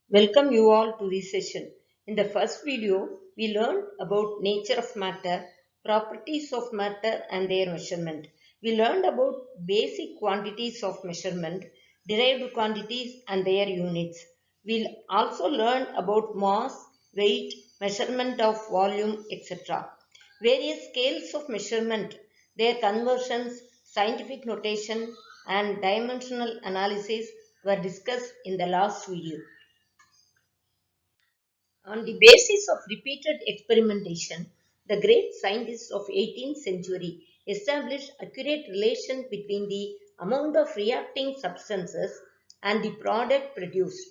Welcome you all to this session. In the first video, we learned about nature of matter, properties of matter and their measurement. We learned about basic quantities of measurement, derived quantities and their units. We'll also learn about mass, weight, measurement of volume, etc. Various scales of measurement, their conversions, scientific notation and dimensional analysis were discussed in the last video. On the basis of repeated experimentation, the great scientists of 18th century established accurate relation between the amount of reacting substances and the product produced.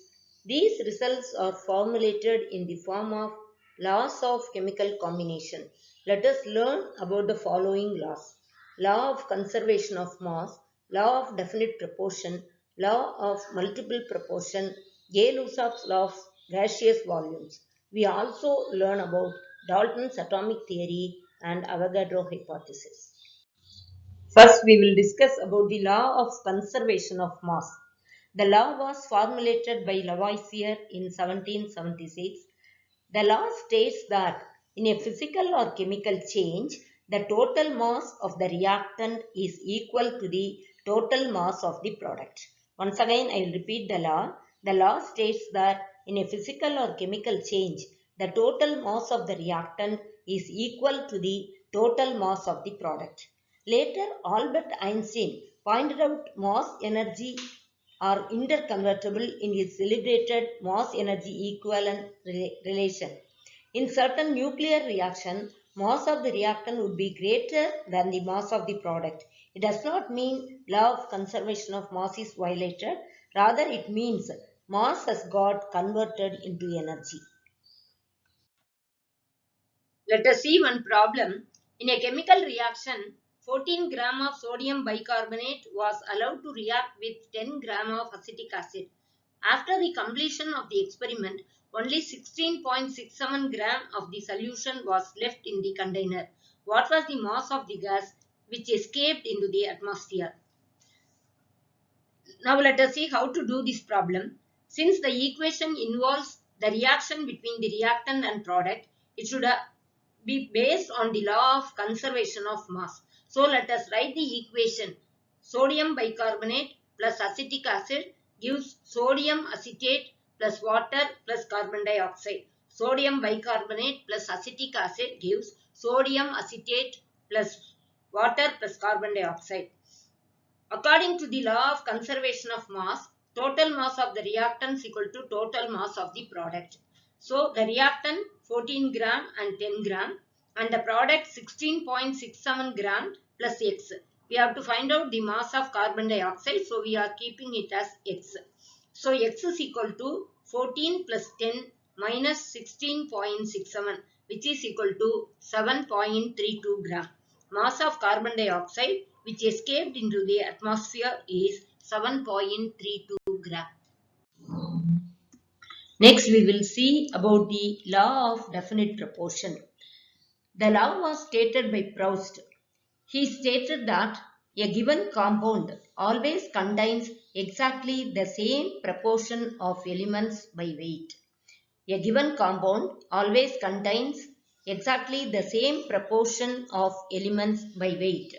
These results are formulated in the form of laws of chemical combination. Let us learn about the following laws. Law of conservation of mass, law of definite proportion, law of multiple proportion, Gay-Lussac's law of gaseous volumes. We also learn about Dalton's atomic theory and Avogadro hypothesis. First, we will discuss about the law of conservation of mass. The law was formulated by Lavoisier in 1776. The law states that in a physical or chemical change, the total mass of the reactant is equal to the total mass of the product. Once again, I will repeat the law. The law states that in a physical or chemical change, the total mass of the reactant is equal to the total mass of the product. Later, Albert Einstein pointed out mass energy are interconvertible in his celebrated mass energy equivalent relation. In certain nuclear reaction, mass of the reactant would be greater than the mass of the product. It does not mean law of conservation of mass is violated. Rather, it means mass has got converted into energy. Let us see one problem. In a chemical reaction, 14 gram of sodium bicarbonate was allowed to react with 10 gram of acetic acid. After the completion of the experiment, only 16.67 gram of the solution was left in the container. What was the mass of the gas which escaped into the atmosphere? Now let us see how to do this problem. Since the equation involves the reaction between the reactant and product, it should be based on the law of conservation of mass. So let us write the equation. Sodium bicarbonate plus acetic acid gives sodium acetate plus water plus carbon dioxide. Sodium bicarbonate plus acetic acid gives sodium acetate plus water plus carbon dioxide. According to the law of conservation of mass, total mass of the reactant is equal to total mass of the product. So the reactant 14 gram and 10 gram and the product 16.67 gram plus X. We have to find out the mass of carbon dioxide, so we are keeping it as X. So X is equal to 14 plus 10 minus 16.67, which is equal to 7.32 gram. Mass of carbon dioxide which escaped into the atmosphere is 7.32 gram. Next, we will see about the law of definite proportion. The law was stated by Proust. He stated that a given compound always contains exactly the same proportion of elements by weight. A given compound always contains exactly the same proportion of elements by weight.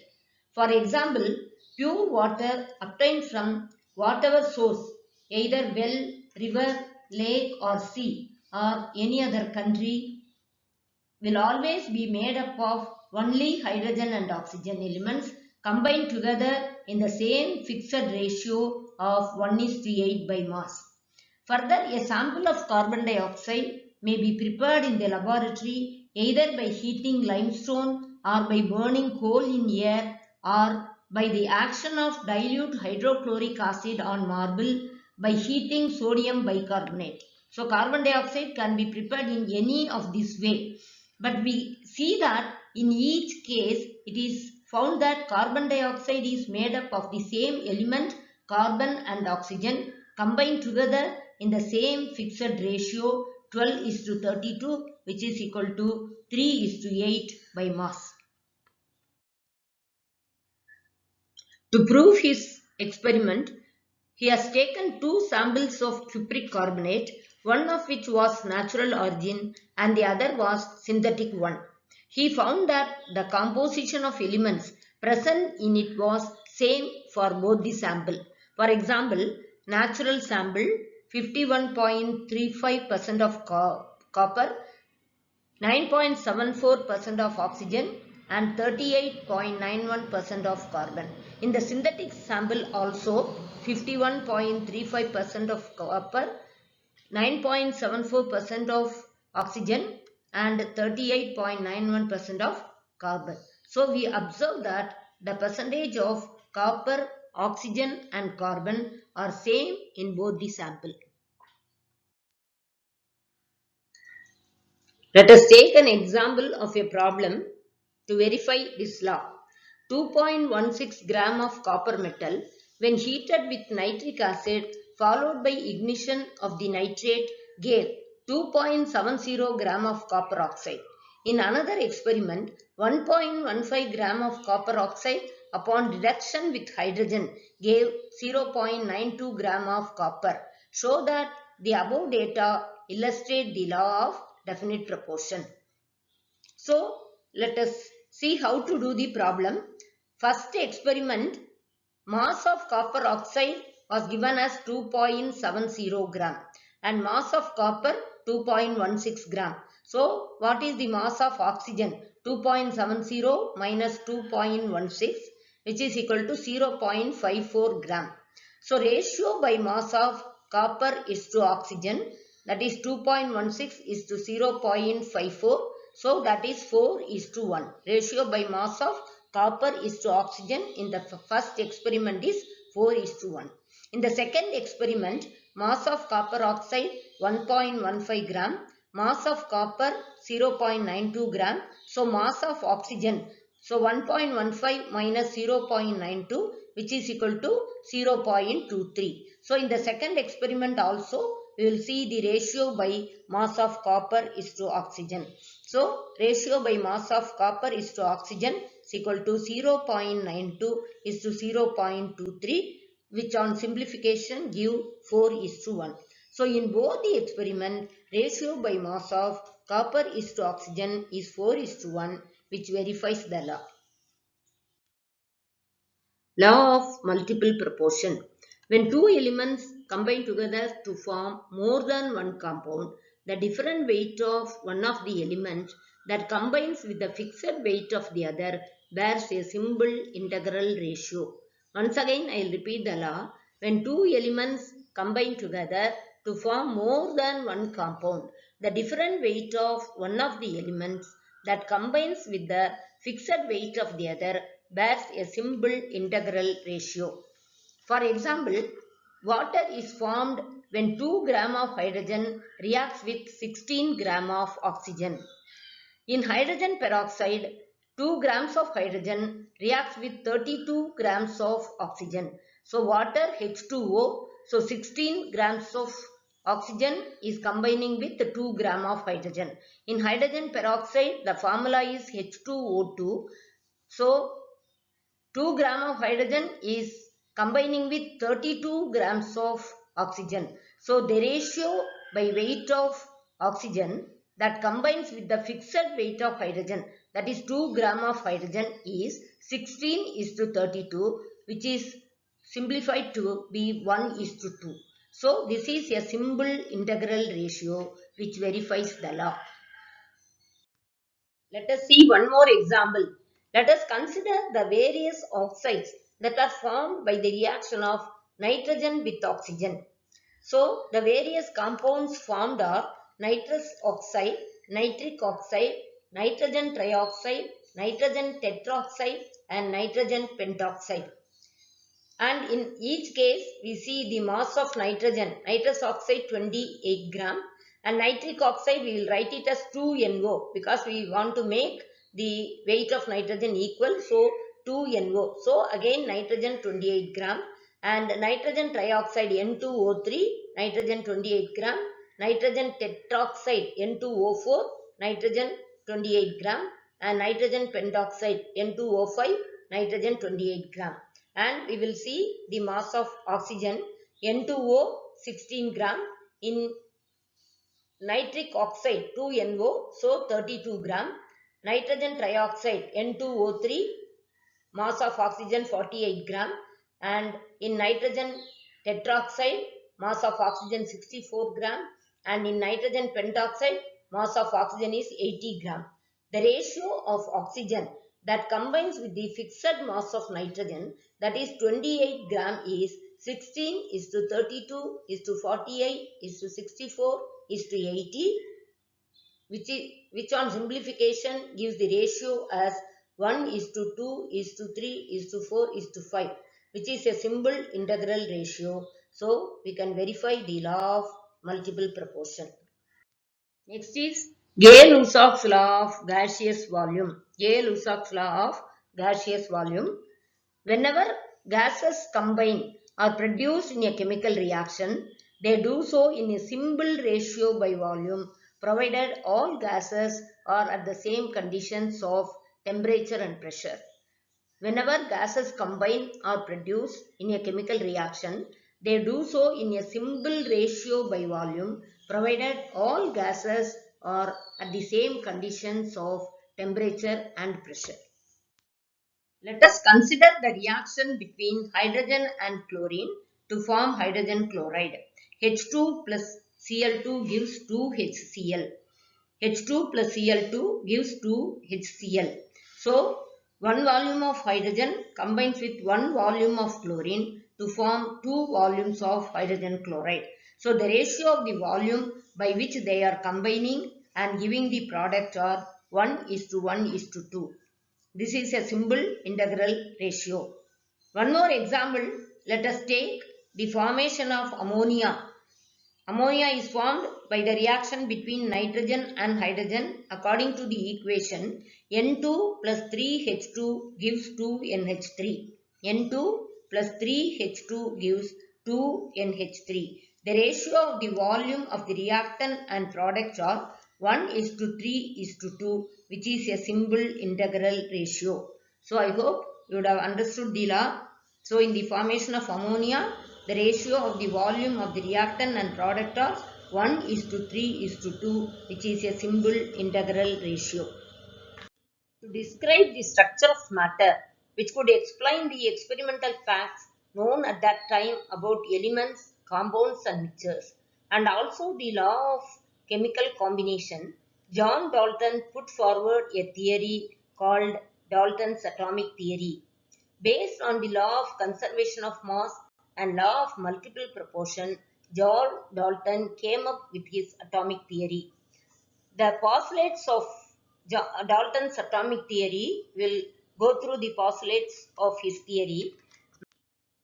For example, pure water obtained from whatever source, either well, river, lake or sea or any other country, will always be made up of only hydrogen and oxygen elements combined together in the same fixed ratio of 1:8 by mass. Further, a sample of carbon dioxide may be prepared in the laboratory either by heating limestone or by burning coal in air or by the action of dilute hydrochloric acid on marble by heating sodium bicarbonate. So carbon dioxide can be prepared in any of this way. But we see that in each case it is found that carbon dioxide is made up of the same element carbon and oxygen combined together in the same fixed ratio 12:32, which is equal to 3:8 by mass. To prove his experiment, he has taken two samples of cupric carbonate, one of which was natural origin and the other was synthetic one. He found that the composition of elements present in it was same for both the sample. For example, natural sample 51.35% of copper, 9.74% of oxygen and 38.91% of carbon. In the synthetic sample also 51.35% of copper, 9.74% of oxygen and 38.91% of carbon. So we observe that the percentage of copper, oxygen and carbon are same in both the sample. Let us take an example of a problem to verify this law. 2.16 gram of copper metal when heated with nitric acid followed by ignition of the nitrate gave 2.70 gram of copper oxide. In another experiment, 1.15 gram of copper oxide upon reduction with hydrogen gave 0.92 gram of copper. Show that the above data illustrate the law of definite proportion. So let us see how to do the problem. First experiment, mass of copper oxide was given as 2.70 gram and mass of copper 2.16 gram. So what is the mass of oxygen? 2.70 minus 2.16, which is equal to 0.54 gram. So ratio by mass of copper is to oxygen, that is 2.16 is to 0.54. So that is 4 is to 1. Ratio by mass of copper is to oxygen in the first experiment is 4 is to 1. In the second experiment, mass of copper oxide 1.15 gram, mass of copper 0.92 gram. So mass of oxygen, so 1.15 minus 0.92, which is equal to 0.23. So in the second experiment also we will see the ratio by mass of copper is to oxygen. So ratio by mass of copper is to oxygen is equal to 0.92 is to 0.23, which on simplification give 4 is to 1. So in both the experiment, ratio by mass of copper is to oxygen is 4 is to 1, which verifies the law. Law of multiple proportion. When two elements combine together to form more than one compound, the different weight of one of the elements that combines with the fixed weight of the other bears a simple integral ratio. Once again, I will repeat the law. When two elements combine together to form more than one compound, the different weight of one of the elements that combines with the fixed weight of the other bears a simple integral ratio. For example, water is formed when 2 gram of hydrogen reacts with 16 gram of oxygen. In hydrogen peroxide, 2 grams of hydrogen reacts with 32 grams of oxygen. So water H2O, so 16 grams of oxygen is combining with 2 gram of hydrogen. In hydrogen peroxide, the formula is H2O2. So 2 gram of hydrogen is combining with 32 grams of oxygen. So the ratio by weight of oxygen that combines with the fixed weight of hydrogen, that is 2 gram of hydrogen, is 16 is to 32, which is simplified to be 1 is to 2. So this is a simple integral ratio which verifies the law. Let us see one more example. Let us consider the various oxides that are formed by the reaction of nitrogen with oxygen. So, the various compounds formed are nitrous oxide, nitric oxide, nitrogen trioxide, nitrogen tetroxide and nitrogen pentoxide. And in each case, we see the mass of nitrogen, nitrous oxide 28 gram and nitric oxide we will write it as 2NO because we want to make the weight of nitrogen equal. So 2NO. So again nitrogen 28 gram and nitrogen trioxide N2O3, nitrogen 28 gram, nitrogen tetroxide N2O4, nitrogen 28 gram and nitrogen pentoxide N2O5, nitrogen 28 gram. and we will see the mass of oxygen N2O 16 gram, in nitric oxide 2NO, so 32 gram, nitrogen trioxide N2O3, mass of oxygen 48 gram, and in nitrogen tetroxide mass of oxygen 64 gram, and in nitrogen pentoxide mass of oxygen is 80 gram. The ratio of oxygen that combines with the fixed mass of nitrogen, that is 28 gram, is 16 is to 32 is to 48 is to 64 is to 80, which on simplification gives the ratio as 1 is to 2 is to 3 is to 4 is to 5, which is a simple integral ratio. So we can verify the law of multiple proportion. Next is Gay-Lussac's law of gaseous volume. Gay-Lussac's law of gaseous volume. Whenever gases combine or produce in a chemical reaction, they do so in a simple ratio by volume, provided all gases are at the same conditions of temperature and pressure. Whenever gases combine or produce in a chemical reaction, they do so in a simple ratio by volume, provided all gases are at the same conditions of temperature and pressure. Let us consider the reaction between hydrogen and chlorine to form hydrogen chloride. H2 plus Cl2 gives 2HCl. H2 plus Cl2 gives 2HCl. So, one volume of hydrogen combines with one volume of chlorine to form two volumes of hydrogen chloride. So, the ratio of the volume by which they are combining and giving the product are 1 is to 1 is to 2. This is a simple integral ratio. One more example, let us take the formation of ammonia. Ammonia is formed by the reaction between nitrogen and hydrogen according to the equation N2 plus 3H2 gives 2NH3. N2 plus 3H2 gives 2NH3. The ratio of the volume of the reactant and product are 1 is to 3 is to 2, which is a simple integral ratio. So I hope you would have understood the law. So in the formation of ammonia, the ratio of the volume of the reactant and product are 1 is to 3 is to 2, which is a simple integral ratio. To describe the structure of matter, which could explain the experimental facts known at that time about elements, compounds and mixtures, and also the law of chemical combination, John Dalton put forward a theory called Dalton's atomic theory. Based on the law of conservation of mass and law of multiple proportion, John Dalton came up with his atomic theory. The postulates of Dalton's atomic theory will go through the postulates of his theory.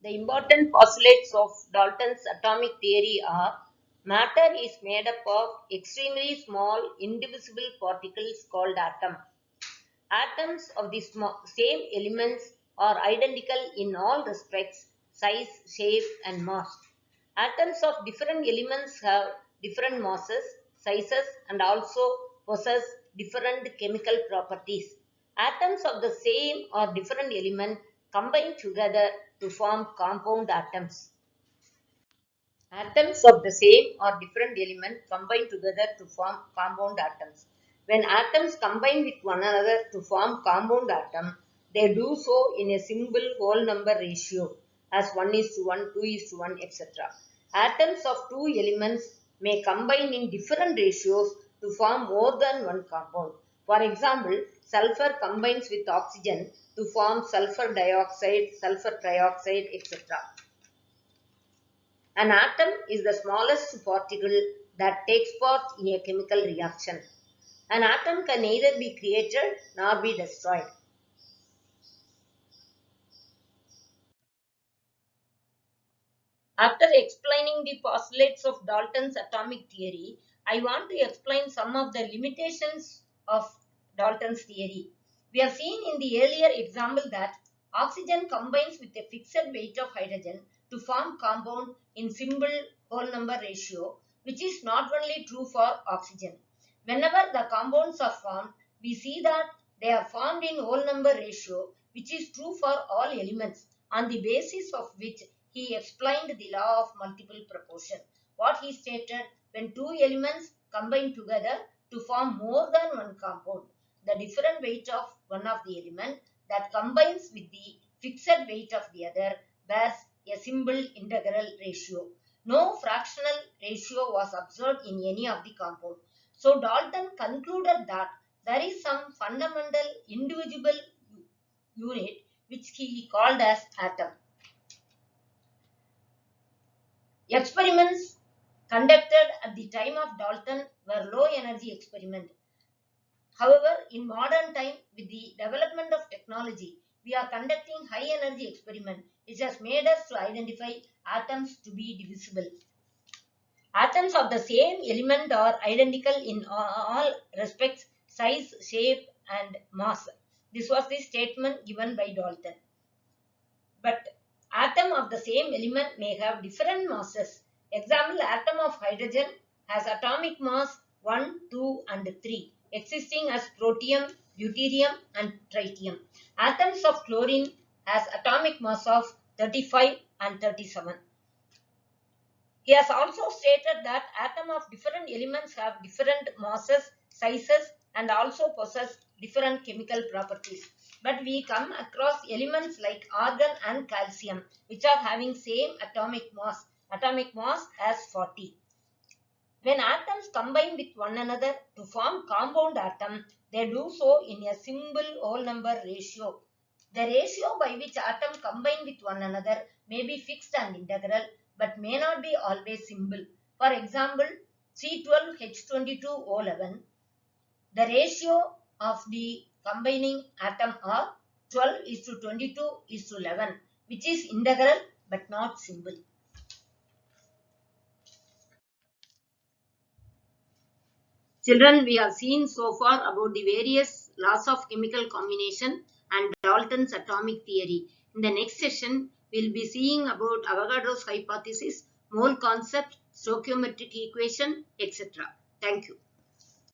The important postulates of Dalton's atomic theory are: matter is made up of extremely small indivisible particles called atoms. Atoms of the same elements are identical in all respects, size, shape and mass. Atoms of different elements have different masses, sizes and also possess different chemical properties. Atoms of the same or different element combine together to form compound atoms. Atoms of the same or different element combine together to form compound atoms. When atoms combine with one another to form compound atom, they do so in a simple whole number ratio as 1 is to 1, 2 is to 1, etc. Atoms of two elements may combine in different ratios to form more than one compound. For example, sulfur combines with oxygen to form sulfur dioxide, sulfur trioxide, etc. An atom is the smallest particle that takes part in a chemical reaction. An atom can neither be created nor be destroyed. After explaining the postulates of Dalton's atomic theory, I want to explain some of the limitations of Dalton's theory. We have seen in the earlier example that oxygen combines with a fixed weight of hydrogen to form compound in simple whole number ratio, which is not only true for oxygen. Whenever the compounds are formed, we see that they are formed in whole number ratio, which is true for all elements. on the basis of which he explained the law of multiple proportion. What he stated, when two elements combine together to form more than one compound, the different weight of one of the element that combines with the fixed weight of the other bears a simple integral ratio. No fractional ratio was observed in any of the compound. So Dalton concluded that there is some fundamental indivisible unit which he called as atom. Experiments conducted at the time of Dalton were low energy experiments. However, in modern time, with the development of technology, we are conducting high energy experiment which has made us to identify atoms to be divisible. Atoms of the same element are identical in all respects, size, shape and mass. This was the statement given by Dalton. But atom of the same element may have different masses. Example, atom of hydrogen has atomic mass 1, 2 and 3, existing as protium, deuterium and tritium. Atoms of chlorine has atomic mass of 35 and 37. He has also stated that atoms of different elements have different masses, sizes and also possess different chemical properties. But we come across elements like argon and calcium which are having same atomic mass as 40. When atoms combine with one another to form compound atom, they do so in a simple whole number ratio. The ratio by which atoms combine with one another may be fixed and integral, but may not be always simple. For example, C12H22O11, the ratio of the combining atom are 12:22:11, which is integral but not simple. Children, we have seen so far about the various laws of chemical combination and Dalton's atomic theory. In the next session, we will be seeing about Avogadro's hypothesis, mole concept, stoichiometric equation, etc. Thank you.